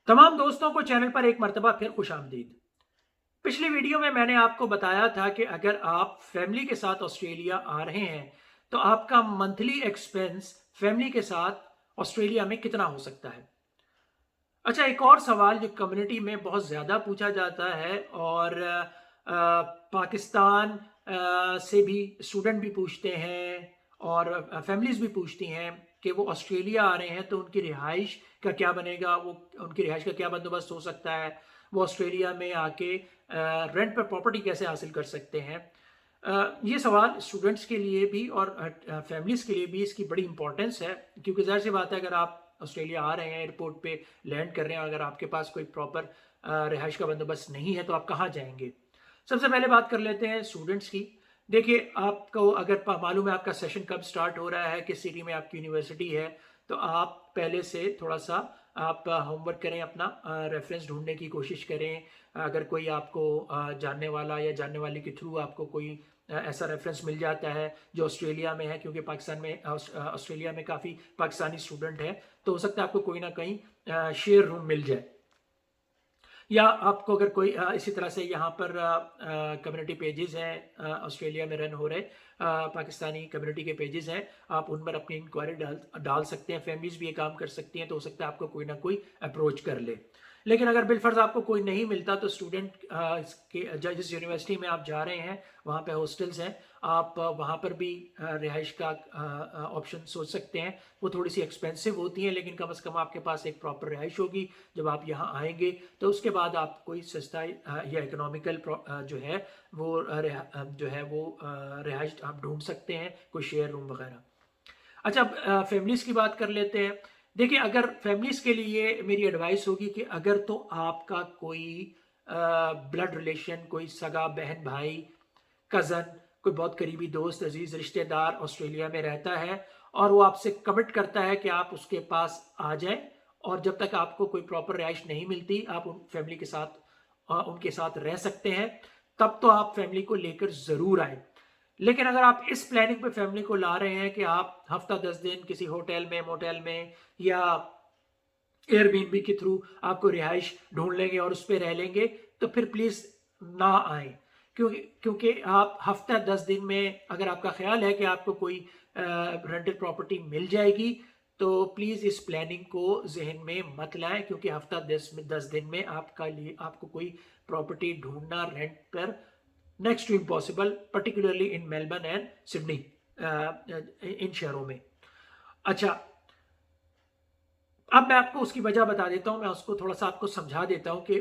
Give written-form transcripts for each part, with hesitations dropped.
तमाम दोस्तों को चैनल पर एक मर्तबा फिर खुशामदीद। पिछली वीडियो में मैंने आपको बताया था कि अगर आप फैमिली के साथ ऑस्ट्रेलिया आ रहे हैं तो आपका मंथली एक्सपेंस फैमिली के साथ ऑस्ट्रेलिया में कितना हो सकता है। अच्छा, एक और सवाल जो कम्युनिटी में बहुत ज़्यादा पूछा जाता है और पाकिस्तान से भी स्टूडेंट भी पूछते हैं और फैमिलीज़ भी पूछती हैं कि वो ऑस्ट्रेलिया आ रहे हैं तो उनकी रिहाइश का क्या बनेगा, वो उनकी रिहाइश का क्या बंदोबस्त हो सकता है, वो ऑस्ट्रेलिया में आके रेंट पर प्रॉपर्टी कैसे हासिल कर सकते हैं। ये सवाल स्टूडेंट्स के लिए भी और फैमिलीज़ के लिए भी इसकी बड़ी इंपॉर्टेंस है, क्योंकि ज़ाहिर सी बात है अगर आप ऑस्ट्रेलिया आ रहे हैं, एयरपोर्ट पे लैंड कर रहे हैं, अगर आपके पास कोई प्रॉपर रिहाइश का बंदोबस्त नहीं है तो आप कहाँ जाएंगे। सबसे पहले बात कर लेते हैं स्टूडेंट्स की। देखिए, आपको अगर मालूम है आपका सेशन कब स्टार्ट हो रहा है, किस सिटी में आपकी यूनिवर्सिटी है, तो आप पहले से थोड़ा सा आप होमवर्क करें, अपना रेफरेंस ढूंढने की कोशिश करें। अगर कोई आपको जानने वाला या जानने वाले के थ्रू आपको कोई ऐसा रेफरेंस मिल जाता है जो ऑस्ट्रेलिया में है, क्योंकि पाकिस्तान में ऑस्ट्रेलिया में काफ़ी पाकिस्तानी स्टूडेंट हैं, तो हो सकता है आपको कोई ना कहीं शेयर रूम मिल जाए। या आपको अगर कोई इसी तरह से यहाँ पर कम्युनिटी पेजेस हैं ऑस्ट्रेलिया में रन हो रहे, पाकिस्तानी कम्युनिटी के पेजेस हैं, आप उन पर अपनी इंक्वायरी डाल सकते हैं। फैमिलीज भी ये काम कर सकती हैं, तो हो सकता है आपको कोई ना कोई अप्रोच कर ले। लेकिन अगर बिलफर्ज आपको कोई नहीं मिलता तो स्टूडेंट के जिस यूनिवर्सिटी में आप जा रहे हैं वहाँ पे हॉस्टल्स हैं, आप वहाँ पर भी रिहाइश का ऑप्शन सोच सकते हैं। वो थोड़ी सी एक्सपेंसिव होती हैं, लेकिन कम से कम आपके पास एक प्रॉपर रिहाइश होगी जब आप यहाँ आएंगे। तो उसके बाद आप कोई सस्ता या इकोनॉमिकल जो है वो रिहाइश आप ढूंढ सकते हैं, कोई शेयर रूम वगैरह। अच्छा, अब फैमिलीज़ की बात कर लेते हैं। देखिए, अगर फैमिलीज़ के लिए मेरी एडवाइस होगी कि अगर तो आपका कोई ब्लड रिलेशन, कोई सगा बहन भाई, कज़न, कोई बहुत करीबी दोस्त, अजीज़ रिश्तेदार ऑस्ट्रेलिया में रहता है और वो आपसे कमिट करता है कि आप उसके पास आ जाएं, और जब तक आपको कोई प्रॉपर रिहाइश नहीं मिलती आप उन फैमिली के साथ उनके साथ रह सकते हैं, तब तो आप फैमिली को लेकर ज़रूर आए। लेकिन अगर आप इस प्लानिंग पे फैमिली को ला रहे हैं कि आप हफ्ता 10 दिन किसी होटल में, मोटेल में या एयरबीएनबी के थ्रू आपको रिहाइश ढूंढ लेंगे और उस पर रह लेंगे, तो फिर प्लीज़ ना आए। क्योंकि क्योंकि आप हफ्ता 10 दिन में अगर आपका ख्याल है कि आपको कोई रेंटल प्रॉपर्टी मिल जाएगी, तो प्लीज़ इस प्लानिंग को जहन में मत लाएं, क्योंकि हफ्ता 10 दिन में आपको कोई प्रॉपर्टी ढूंढना रेंट पर next to impossible, particularly in Melbourne and Sydney, इन शहरों में। अच्छा, अब मैं आपको उसकी वजह बता देता हूँ, मैं उसको थोड़ा सा आपको समझा देता हूँ कि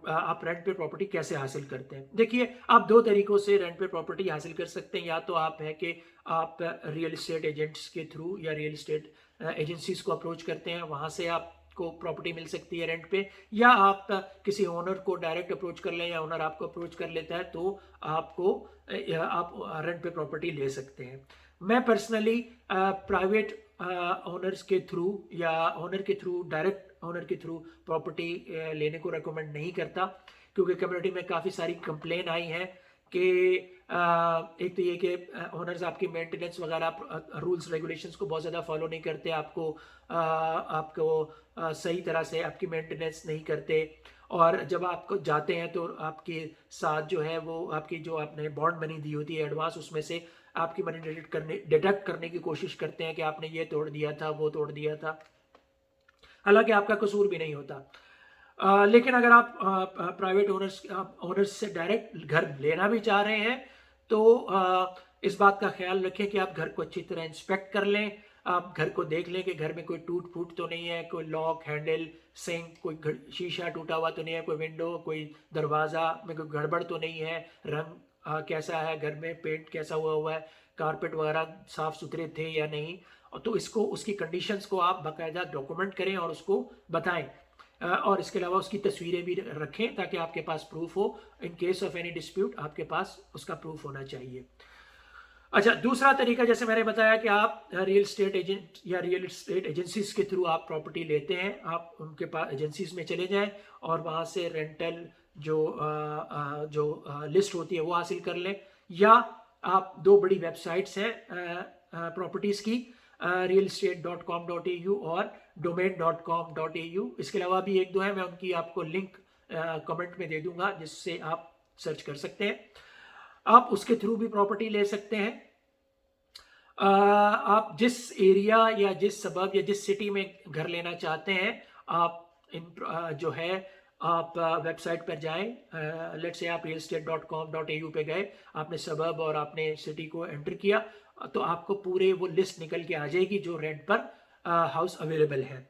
आप रेंट पे प्रॉपर्टी कैसे हासिल करते हैं। देखिए, आप दो तरीकों से रेंट पे प्रॉपर्टी हासिल कर सकते हैं। या तो आप है कि आप रियल इस्टेट एजेंट्स के थ्रू या रियल इस्टेट एजेंसीज को अप्रोच करते हैं, वहाँ से आपको प्रॉपर्टी मिल सकती है रेंट पे। या आप किसी ओनर को डायरेक्ट अप्रोच कर लें या ओनर आपको अप्रोच कर लेता है, तो आप रेंट पे प्रॉपर्टी ले सकते हैं। मैं पर्सनली प्राइवेट ओनर्स के थ्रू या ओनर के थ्रू, डायरेक्ट ओनर के थ्रू प्रॉपर्टी लेने को रेकमेंड नहीं करता, क्योंकि कम्युनिटी में काफ़ी सारी कंप्लेन आई हैं कि एक तो ये कि ओनर्स आपकी मेंटेनेंस वगैरह रूल्स रेगुलेशंस को बहुत ज़्यादा फॉलो नहीं करते, आपको सही तरह से आपकी मेंटेनेंस नहीं करते, और जब आपको जाते हैं तो आपके साथ जो है वो आपकी जो आपने बॉन्ड मनी दी होती है एडवांस, उसमें से आपकी मनी डिडक्ट करने की कोशिश करते हैं कि आपने ये तोड़ दिया था, वो तोड़ दिया था, हालांकि आपका कसूर भी नहीं होता। लेकिन अगर आप प्राइवेट ओनर्स से डायरेक्ट घर लेना भी चाह रहे हैं, तो इस बात का ख्याल रखें कि आप घर को अच्छी तरह इंस्पेक्ट कर लें। आप घर को देख लें कि घर में कोई टूट फूट तो नहीं है, कोई लॉक, हैंडल, सिंक, कोई शीशा टूटा हुआ तो नहीं है, कोई विंडो, कोई दरवाज़ा में कोई गड़बड़ तो नहीं है, रंग कैसा है घर में, पेंट कैसा हुआ है, कारपेट वगैरह साफ़ सुथरे थे या नहीं। और तो इसको, उसकी कंडीशंस को आप बाकायदा डॉक्यूमेंट करें और उसको बताएं। और इसके अलावा उसकी तस्वीरें भी रखें ताकि आपके पास प्रूफ हो। In case of any dispute आपके पास उसका प्रूफ होना चाहिए। अच्छा, दूसरा तरीका जैसे मैंने बताया कि आप रियल इस्टेट एजेंट या रियल इस्टेट एजेंसीज के थ्रू आप प्रॉपर्टी लेते हैं, आप उनके पास एजेंसीज में चले जाएं और वहाँ से रेंटल जो लिस्ट होती है वो हासिल कर लें। या आप दो बड़ी वेबसाइट्स हैं प्रॉपर्टीज़ की, realestate.com.au और domain.com.au। इसके अलावा भी एक दो है, मैं उनकी आपको लिंक कमेंट में दे दूंगा जिससे आप सर्च कर सकते हैं। आप उसके थ्रू भी प्रॉपर्टी ले सकते हैं। आप जिस एरिया या जिस सबब या जिस सिटी में घर लेना चाहते हैं, आप जो है आप वेबसाइट पर जाएं। लेट्स से आप realestate.com.au पे गए, आपने सबब और आपने सिटी को एंटर किया, तो आपको पूरे वो लिस्ट निकल के आ जाएगी जो रेंट पर हाउस अवेलेबल है।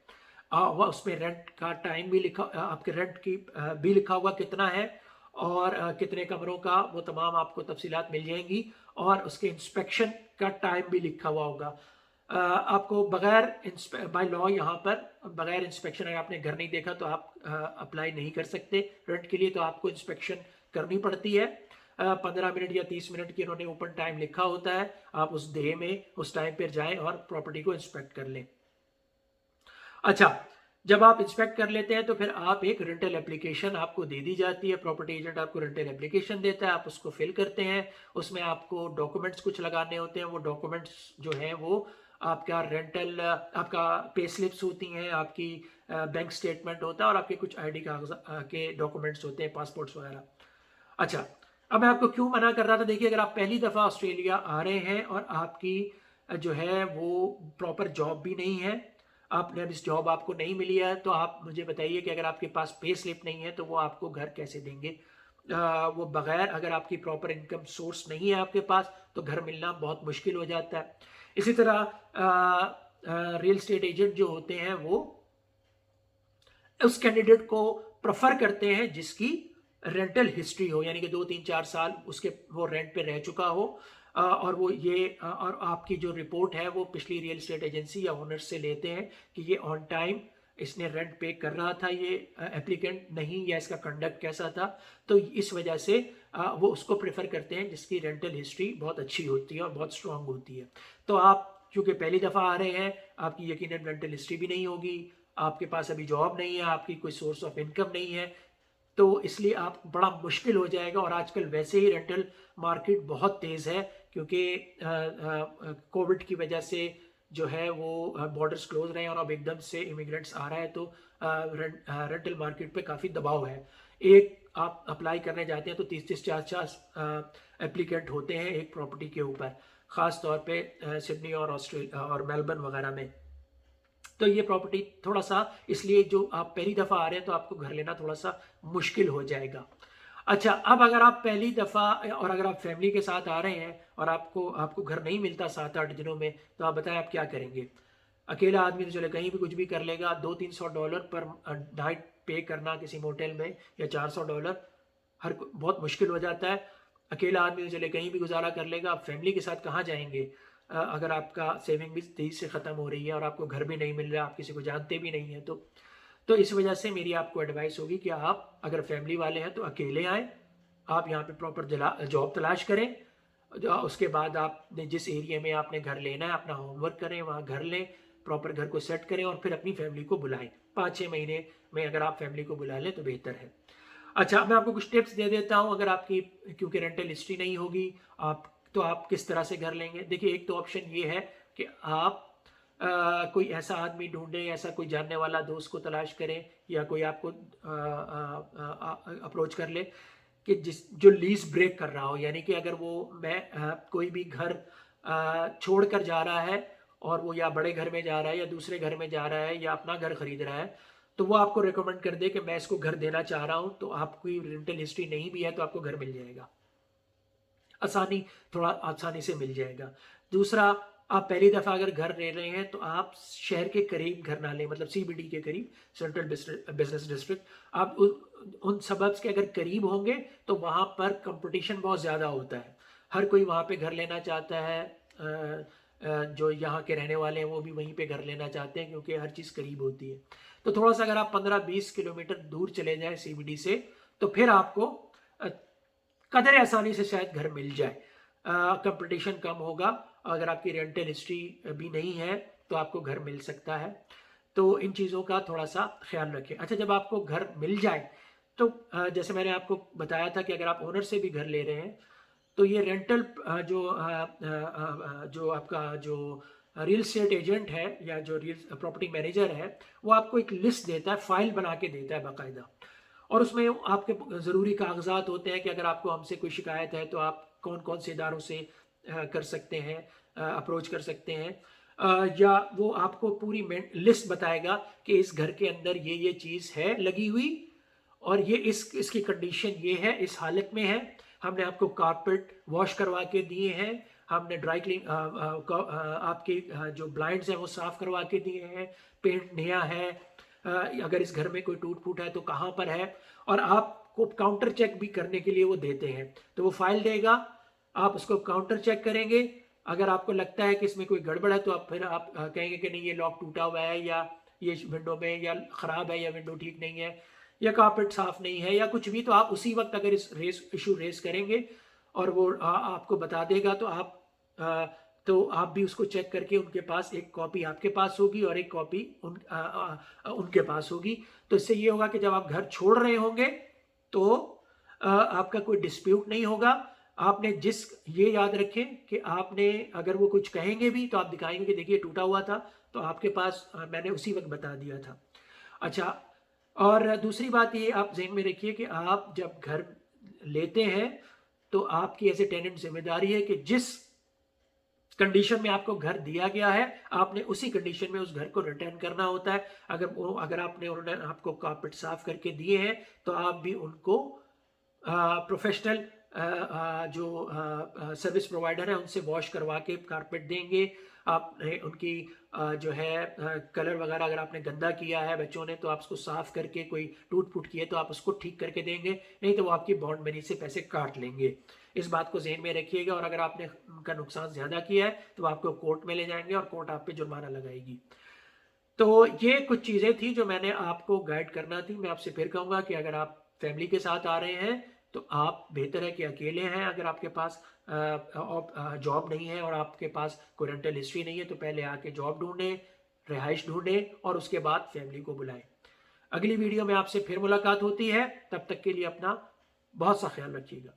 वह उसमें रेंट का टाइम भी लिखा, आपके रेंट की भी लिखा हुआ कितना है और कितने कमरों का, वो तमाम आपको तफसीलात मिल जाएंगी। और उसके इंस्पेक्शन का टाइम भी लिखा हुआ होगा। आपको बगैर बाय लॉ यहाँ पर बगैर इंस्पेक्शन, अगर आपने घर नहीं देखा तो आप अप्लाई नहीं कर सकते रेंट के लिए, तो आपको इंस्पेक्शन करनी पड़ती है। 15 मिनट या 30 मिनट की उन्होंने ओपन टाइम लिखा होता है। आप उस डे में उस टाइम पर जाएं और प्रॉपर्टी को इंस्पेक्ट कर लें। अच्छा, जब आप इंस्पेक्ट कर लेते हैं तो फिर आप एक रेंटल एप्लीकेशन आपको दे दी जाती है। प्रॉपर्टी एजेंट आपको रेंटल एप्लीकेशन देता है, आप उसको फिल करते हैं। उसमें आपको डॉक्यूमेंट्स कुछ लगाने होते हैं। वो डॉक्यूमेंट्स जो हैं वो आपका रेंटल, आपका पे स्लिप्स होती हैं, आपकी बैंक स्टेटमेंट होता है और आपके कुछ आईडी कागज के डॉक्यूमेंट्स होते हैं, पासपोर्ट्स वगैरह। अच्छा, अब मैं आपको क्यों मना कर रहा था, देखिए अगर आप पहली दफ़ा ऑस्ट्रेलिया आ रहे हैं और आपकी जो है वो प्रॉपर जॉब भी नहीं है, आपने अब इस जॉब आपको नहीं मिली है, तो आप मुझे बताइए कि अगर आपके पास पे स्लिप नहीं है तो वो आपको घर कैसे देंगे। वो बगैर, अगर आपकी प्रॉपर इनकम सोर्स नहीं है आपके पास, तो घर मिलना बहुत मुश्किल हो जाता है। इसी तरह रियल स्टेट एजेंट जो होते हैं वो उस कैंडिडेट को प्रेफर करते हैं जिसकी रेंटल हिस्ट्री हो, यानी कि 2 3 4 साल उसके वो रेंट पे रह चुका हो। और वो ये और आपकी जो रिपोर्ट है वो पिछली रियल एस्टेट एजेंसी या ओनर से लेते हैं कि ये ऑन टाइम इसने रेंट पे कर रहा था, ये एप्लीकेंट नहीं, या इसका कंडक्ट कैसा था। तो इस वजह से वो उसको प्रेफर करते हैं जिसकी रेंटल हिस्ट्री बहुत अच्छी होती है और बहुत स्ट्रांग होती है। तो आप चूंकि पहली दफ़ा आ रहे हैं, आपकी यकीनन रेंटल हिस्ट्री भी नहीं होगी, आपके पास अभी जॉब नहीं है, आपकी कोई सोर्स ऑफ इनकम नहीं है, तो इसलिए आप बड़ा मुश्किल हो जाएगा। और आजकल वैसे ही रेंटल मार्केट बहुत तेज़ है, क्योंकि कोविड की वजह से जो है वो बॉर्डर्स क्लोज रहे हैं और अब एकदम से इमिग्रेंट्स आ रहा है, तो रेंटल मार्केट पे काफ़ी दबाव है। एक आप अप्लाई करने जाते हैं तो 30 30 40 40 एप्लीकेंट होते हैं एक प्रॉपर्टी के ऊपर, ख़ास तौर पे सिडनी और ऑस्ट्रेलिया और मेलबर्न वगैरह में। तो ये प्रॉपर्टी थोड़ा सा, इसलिए जो आप पहली दफ़ा आ रहे हैं तो आपको घर लेना थोड़ा सा मुश्किल हो जाएगा। अच्छा, अब अगर आप पहली दफ़ा और अगर आप फैमिली के साथ आ रहे हैं और आपको आपको घर नहीं मिलता 7 8 दिनों में, तो आप बताएं आप क्या करेंगे। अकेला आदमी तो चले कहीं भी कुछ भी कर लेगा। $200 300 पर नाइट पे करना किसी मोटेल में, या $400 बहुत मुश्किल हो जाता है। अकेला आदमी तो चले कहीं भी गुजारा कर लेगा, आप फैमिली के साथ कहाँ जाएंगे। अगर आपका सेविंग भी तेज़ी से ख़त्म हो रही है और आपको घर भी नहीं मिल रहा, आप किसी को जानते भी नहीं हैं, तो इस वजह से मेरी आपको एडवाइस होगी कि आप अगर फैमिली वाले हैं तो अकेले आएँ। आप यहाँ पे प्रॉपर जॉब तलाश करें। उसके बाद आपने जिस एरिया में आपने घर लेना है, अपना होमवर्क करें, वहाँ घर लें, प्रॉपर घर को सेट करें और फिर अपनी फैमिली को बुलाएं। 5 6 महीने में अगर आप फैमिली को बुला लें तो बेहतर है। अच्छा, मैं आपको कुछ टिप्स दे देता हूँ। अगर आपकी, क्योंकि रेंटल हिस्ट्री नहीं होगी आप, तो आप किस तरह से घर लेंगे। देखिए, एक तो ऑप्शन ये है कि आप कोई ऐसा आदमी ढूंढें, ऐसा कोई जानने वाला दोस्त को तलाश करें, या कोई आपको अप्रोच कर ले कि जो लीज ब्रेक कर रहा हो, यानी कि अगर वो कोई भी घर छोड़ कर जा रहा है और वो या बड़े घर में जा रहा है या दूसरे घर में जा रहा है या अपना घर खरीद रहा है, तो वो आपको रिकमेंड कर दे कि मैं इसको घर देना चाह रहा हूँ, तो आपकी रेंटल हिस्ट्री नहीं भी है तो आपको घर मिल जाएगा, थोड़ा आसानी से मिल जाएगा। दूसरा, आप पहली दफ़ा अगर घर ले रहे हैं तो आप शहर के करीब घर ना लें, मतलब सीबीडी के करीब, सेंट्रल बिजनेस डिस्ट्रिक्ट। आप उन सबब्स के अगर करीब होंगे तो वहाँ पर कंपटीशन बहुत ज़्यादा होता है, हर कोई वहाँ पे घर लेना चाहता है। जो यहाँ के रहने वाले हैं वो भी वहीं पे घर लेना चाहते हैं, क्योंकि हर चीज़ करीब होती है। तो थोड़ा सा अगर आप 15 20 किलोमीटर दूर चले जाएं सीबीडी से, तो फिर आपको कदर आसानी से शायद घर मिल जाए, कंपटीशन कम होगा। अगर आपकी रेंटल हिस्ट्री भी नहीं है तो आपको घर मिल सकता है। तो इन चीज़ों का थोड़ा सा ख्याल रखें। अच्छा, जब आपको घर मिल जाए तो जैसे मैंने आपको बताया था कि अगर आप ओनर से भी घर ले रहे हैं तो ये रेंटल जो आपका जो रियल एस्टेट एजेंट है या जो रियल प्रॉपर्टी मैनेजर है, वो आपको एक लिस्ट देता है, फाइल बना के देता है बाकायदा। और उसमें आपके ज़रूरी कागजात होते हैं कि अगर आपको हमसे कोई शिकायत है तो आप कौन कौन से इदारों से कर सकते हैं, अप्रोच कर सकते हैं। या वो आपको पूरी लिस्ट बताएगा कि इस घर के अंदर ये चीज़ है लगी हुई, और ये इसकी कंडीशन ये है, इस हालत में है। हमने आपको कारपेट वॉश करवा के दिए हैं, हमने ड्राई क्लीन आपके जो ब्लाइंड्स हैं वो साफ़ करवा के दिए हैं, पेंट नया है। अगर इस घर में कोई टूट फूट है तो कहाँ पर है, और आपको काउंटर चेक भी करने के लिए वो देते हैं। तो वो फाइल देगा, आप उसको काउंटर चेक करेंगे। अगर आपको लगता है कि इसमें कोई गड़बड़ है तो आप फिर आप कहेंगे कि नहीं ये लॉक टूटा हुआ है, या ये विंडो में या ख़राब है, या विंडो ठीक नहीं है, या कारपेट साफ़ नहीं है, या कुछ भी। तो आप उसी वक्त अगर इस इशू रेस करेंगे और वो आपको बता देगा, तो आप भी उसको चेक करके उनके पास एक कॉपी आपके पास होगी और एक कॉपी उनके पास होगी। तो इससे ये होगा कि जब आप घर छोड़ रहे होंगे तो आपका कोई डिस्प्यूट नहीं होगा। आपने ये याद रखें कि आपने अगर वो कुछ कहेंगे भी तो आप दिखाएंगे कि देखिए टूटा हुआ था, तो आपके पास मैंने उसी वक्त बता दिया था। अच्छा, और दूसरी बात ये आप ज़हन में रखिए कि आप जब घर लेते हैं तो आपकी एज ए टेनेंट जिम्मेदारी है कि जिस कंडीशन में आपको घर दिया गया है, आपने उसी कंडीशन में उस घर को रिटर्न करना होता है। अगर उन्होंने आपको कारपेट साफ करके दिए हैं तो आप भी उनको प्रोफेशनल जो सर्विस प्रोवाइडर है उनसे वॉश करवा के कारपेट देंगे। आपने उनकी जो है कलर वगैरह अगर आपने गंदा किया है बच्चों ने तो आप उसको साफ करके, कोई टूट फूट की है तो आप उसको ठीक करके देंगे, नहीं तो वो आपकी बॉन्ड मनी से पैसे काट लेंगे। इस बात को ज़हन में रखिएगा। और अगर आपने उनका नुकसान ज़्यादा किया है तो आपको कोर्ट में ले जाएंगे और कोर्ट आप पे जुर्माना लगाएगी। तो ये कुछ चीज़ें थी जो मैंने आपको गाइड करना थी। मैं आपसे फिर कहूँगा कि अगर आप फैमिली के साथ आ रहे हैं तो आप बेहतर है कि अकेले हैं। अगर आपके पास जॉब नहीं है और आपके पास कोई रेंटल हिस्ट्री नहीं है तो पहले आके जॉब ढूंढें, रिहाइश ढूंढें और उसके बाद फैमिली को बुलाएं। अगली वीडियो में आपसे फिर मुलाकात होती है, तब तक के लिए अपना बहुत सा ख्याल रखिएगा।